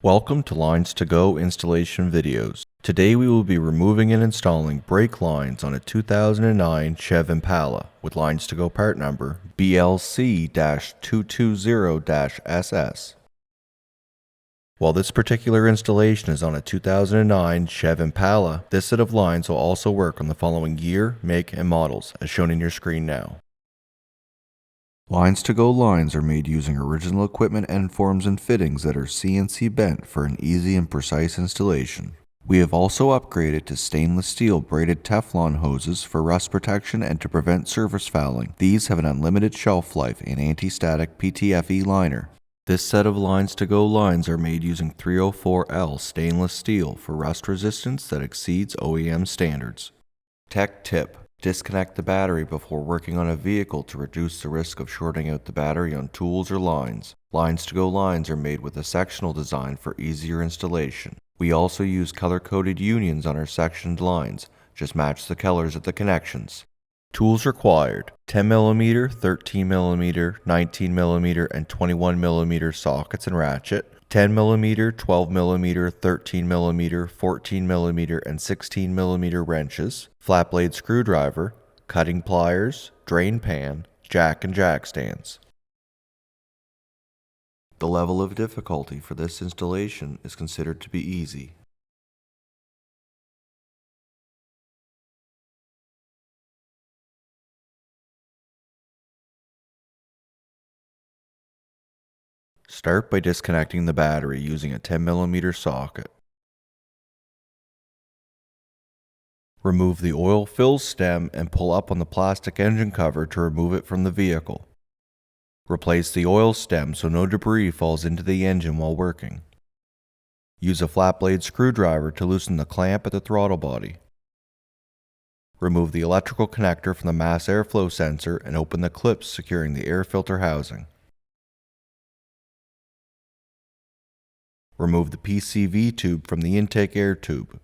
Welcome to LinesToGo installation videos. Today we will be removing and installing brake lines on a 2009 Chevrolet Impala with LinesToGo part number BLC-220-SS. While this particular installation is on a 2009 Chevrolet Impala, this set of lines will also work on the following year, make, and models as shown in your screen now. LinesToGo lines are made using original equipment end forms and fittings that are CNC bent for an easy and precise installation. We have also upgraded to stainless steel braided Teflon hoses for rust protection and to prevent surface fouling. These have an unlimited shelf life and anti-static PTFE liner. This set of LinesToGo lines are made using 304L stainless steel for rust resistance that exceeds OEM standards. Tech tip: disconnect the battery before working on a vehicle to reduce the risk of shorting out the battery on tools or lines. LinesToGo lines are made with a sectional design for easier installation. We also use color-coded unions on our sectioned lines. Just match the colors at the connections. Tools required: 10mm, 13mm, 19mm, and 21mm sockets and ratchet, 10mm, 12mm, 13mm, 14mm, and 16mm wrenches, flat blade screwdriver, cutting pliers, drain pan, jack and jack stands. The level of difficulty for this installation is considered to be easy. Start by disconnecting the battery using a 10mm socket. Remove the oil fill stem and pull up on the plastic engine cover to remove it from the vehicle. Replace the oil stem so no debris falls into the engine while working. Use a flat blade screwdriver to loosen the clamp at the throttle body. Remove the electrical connector from the mass airflow sensor and open the clips securing the air filter housing. Remove the PCV tube from the intake air tube.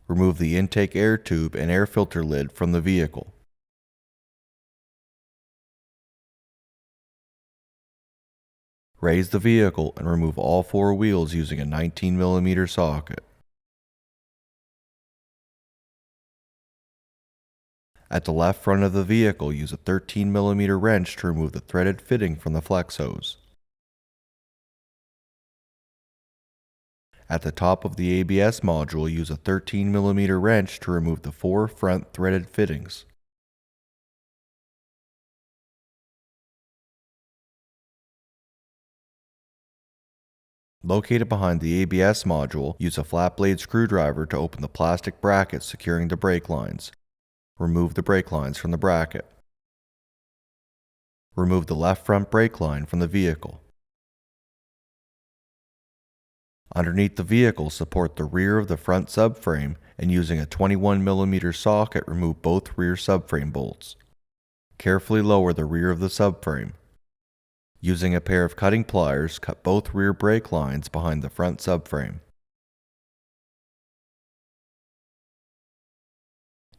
Remove the intake air tube and air filter lid from the vehicle. Raise the vehicle and remove all four wheels using a 19mm socket. At the left front of the vehicle, use a 13mm wrench to remove the threaded fitting from the flex hose. At the top of the ABS module, use a 13mm wrench to remove the four front threaded fittings. Located behind the ABS module, use a flat blade screwdriver to open the plastic bracket securing the brake lines. Remove the brake lines from the bracket. Remove the left front brake line from the vehicle. Underneath the vehicle, support the rear of the front subframe and using a 21mm socket, remove both rear subframe bolts. Carefully lower the rear of the subframe. Using a pair of cutting pliers, cut both rear brake lines behind the front subframe.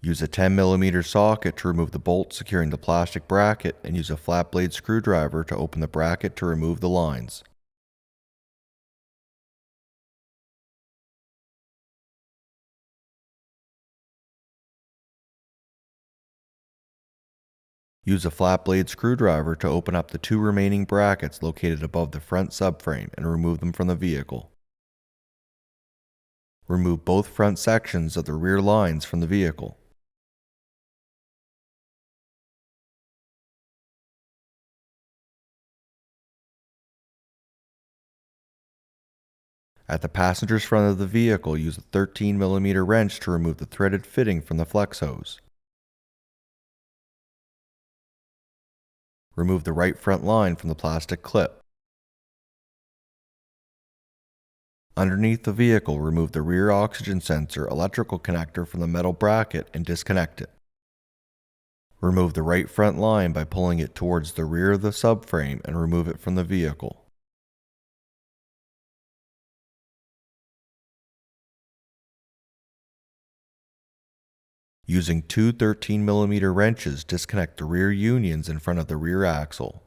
Use a 10mm socket to remove the bolt securing the plastic bracket and use a flat blade screwdriver to open the bracket to remove the lines. Use a flat blade screwdriver to open up the two remaining brackets located above the front subframe and remove them from the vehicle. Remove both front sections of the rear lines from the vehicle. At the passenger's front of the vehicle, use a 13mm wrench to remove the threaded fitting from the flex hose. Remove the right front line from the plastic clip. Underneath the vehicle, remove the rear oxygen sensor electrical connector from the metal bracket and disconnect it. Remove the right front line by pulling it towards the rear of the subframe and remove it from the vehicle. Using two 13mm wrenches, disconnect the rear unions in front of the rear axle.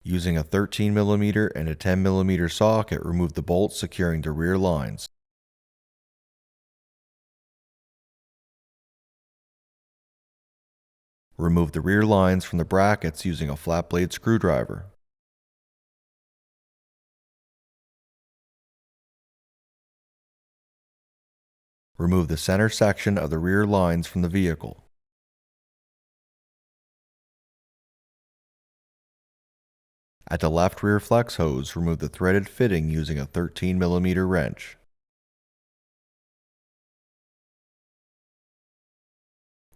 Using a 13mm and a 10mm socket, remove the bolts securing the rear lines. Remove the rear lines from the brackets using a flat blade screwdriver. Remove the center section of the rear lines from the vehicle. At the left rear flex hose, remove the threaded fitting using a 13mm wrench.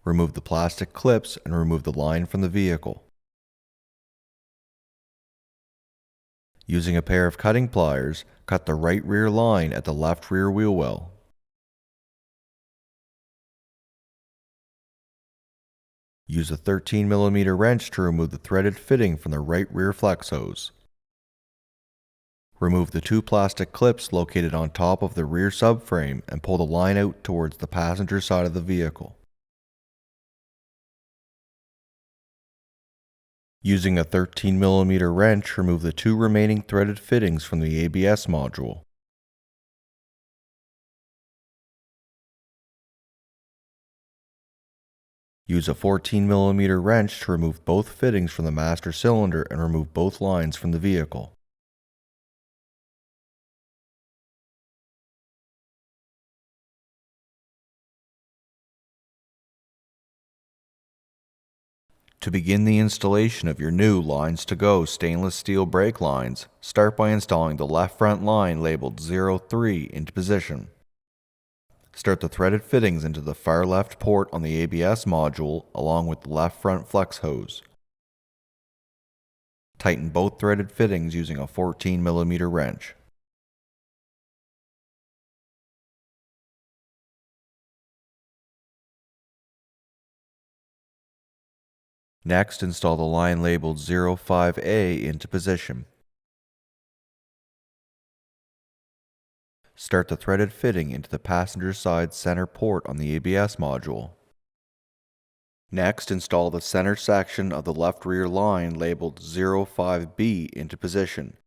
Remove the plastic clips and remove the line from the vehicle. Using a pair of cutting pliers, cut the right rear line at the left rear wheel well. Use a 13mm wrench to remove the threaded fitting from the right rear flex hose. Remove the two plastic clips located on top of the rear subframe and pull the line out towards the passenger side of the vehicle. Using a 13mm wrench, remove the two remaining threaded fittings from the ABS module. Use a 14mm wrench to remove both fittings from the master cylinder and remove both lines from the vehicle. To begin the installation of your new LinesToGo stainless steel brake lines, start by installing the left front line labeled 03 into position. Start the threaded fittings into the far left port on the ABS module along with the left front flex hose. Tighten both threaded fittings using a 14mm wrench. Next, install the line labeled 05A into position. Start the threaded fitting into the passenger side center port on the ABS module. Next, install the center section of the left rear line labeled 05B into position.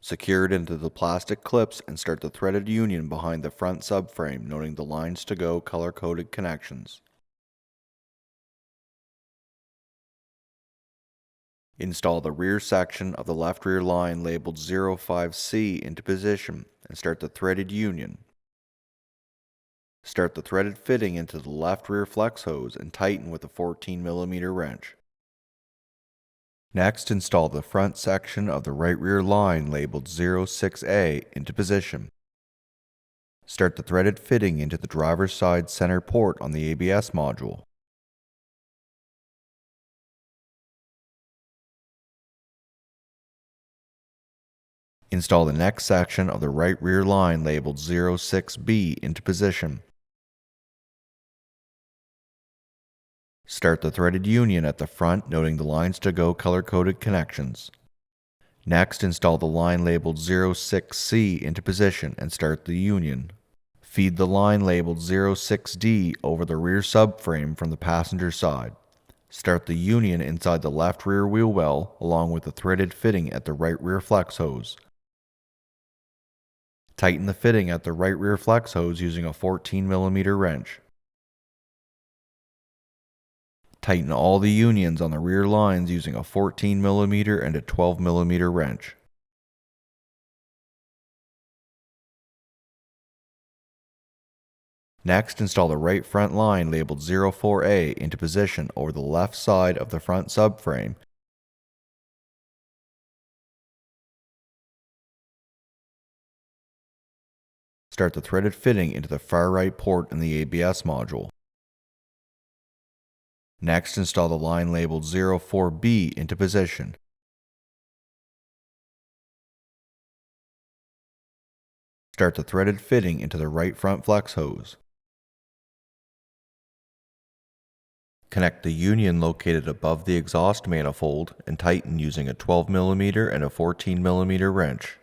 Secure it into the plastic clips and start the threaded union behind the front subframe, noting the LinesToGo color-coded connections. Install the rear section of the left rear line labeled 05C into position and start the threaded union. Start the threaded fitting into the left rear flex hose and tighten with a 14mm wrench. Next, install the front section of the right rear line labeled 06A into position. Start the threaded fitting into the driver's side center port on the ABS module. Install the next section of the right rear line labeled 06B into position. Start the threaded union at the front, noting the LinesToGo color-coded connections. Next, install the line labeled 06C into position and start the union. Feed the line labeled 06D over the rear subframe from the passenger side. Start the union inside the left rear wheel well along with the threaded fitting at the right rear flex hose. Tighten the fitting at the right rear flex hose using a 14mm wrench. Tighten all the unions on the rear lines using a 14mm and a 12mm wrench. Next, install the right front line labeled 04A into position over the left side of the front subframe. Start the threaded fitting into the far right port in the ABS module. Next, install the line labeled 04B into position. Start the threaded fitting into the right front flex hose. Connect the union located above the exhaust manifold and tighten using a 12mm and a 14mm wrench.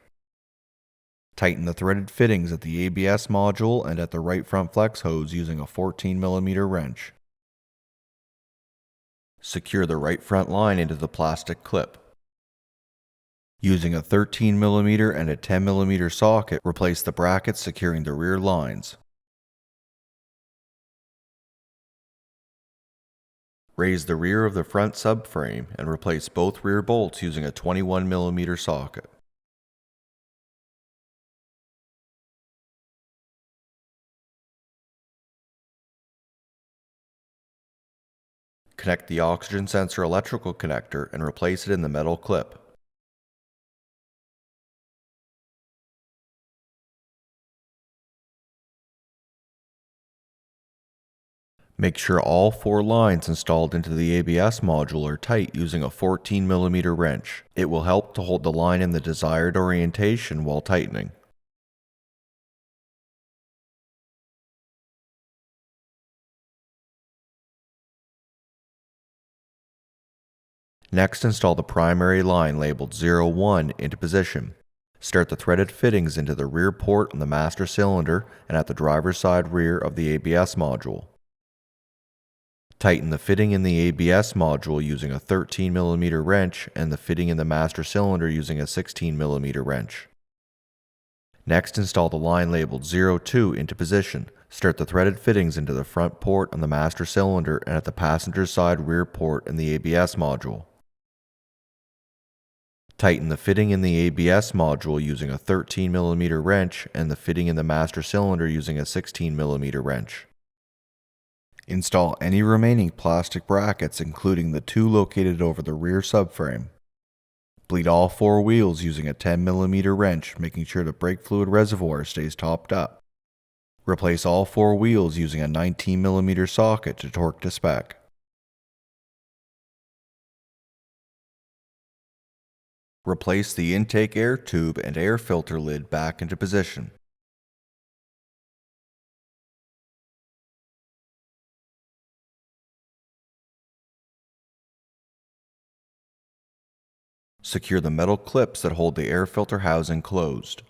Tighten the threaded fittings at the ABS module and at the right front flex hose using a 14mm wrench. Secure the right front line into the plastic clip. Using a 13mm and a 10mm socket, replace the brackets securing the rear lines. Raise the rear of the front subframe and replace both rear bolts using a 21mm socket. Connect the oxygen sensor electrical connector and replace it in the metal clip. Make sure all 4 lines installed into the ABS module are tight using a 14mm wrench. It will help to hold the line in the desired orientation while tightening. Next, install the primary line labeled 01 into position. Start the threaded fittings into the rear port on the master cylinder and at the driver's side rear of the ABS module. Tighten the fitting in the ABS module using a 13mm wrench and the fitting in the master cylinder using a 16mm wrench. Next, install the line labeled 02 into position. Start the threaded fittings into the front port on the master cylinder and at the passenger side rear port in the ABS module. Tighten the fitting in the ABS module using a 13mm wrench and the fitting in the master cylinder using a 16mm wrench. Install any remaining plastic brackets, including the 2 located over the rear subframe. Bleed all 4 wheels using a 10mm wrench, making sure the brake fluid reservoir stays topped up. Replace all 4 wheels using a 19mm socket to torque to spec. Replace the intake air tube and air filter lid back into position. Secure the metal clips that hold the air filter housing closed.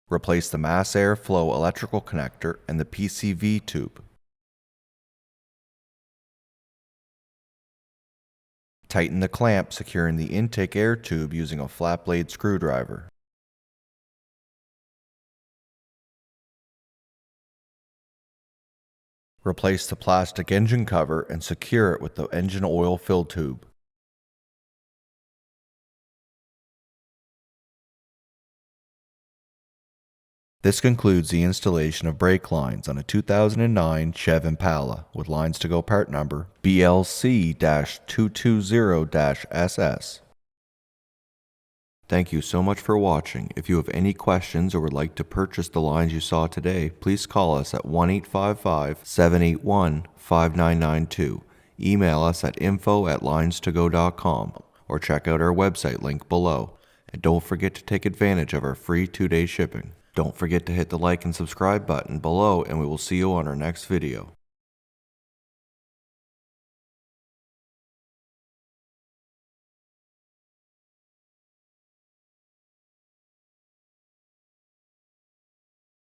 Replace the mass airflow electrical connector and the PCV tube. Tighten the clamp securing the intake air tube using a flat blade screwdriver. Replace the plastic engine cover and secure it with the engine oil fill tube. This concludes the installation of brake lines on a 2009 Chevrolet Impala with LinesToGo part number BLC-220-SS. Thank you so much for watching. If you have any questions or would like to purchase the lines you saw today, please call us at 1-855-781-5992. Email us at info@linestogo.com or check out our website link below. And don't forget to take advantage of our free 2-day shipping. Don't forget to hit the like and subscribe button below, and we will see you on our next video.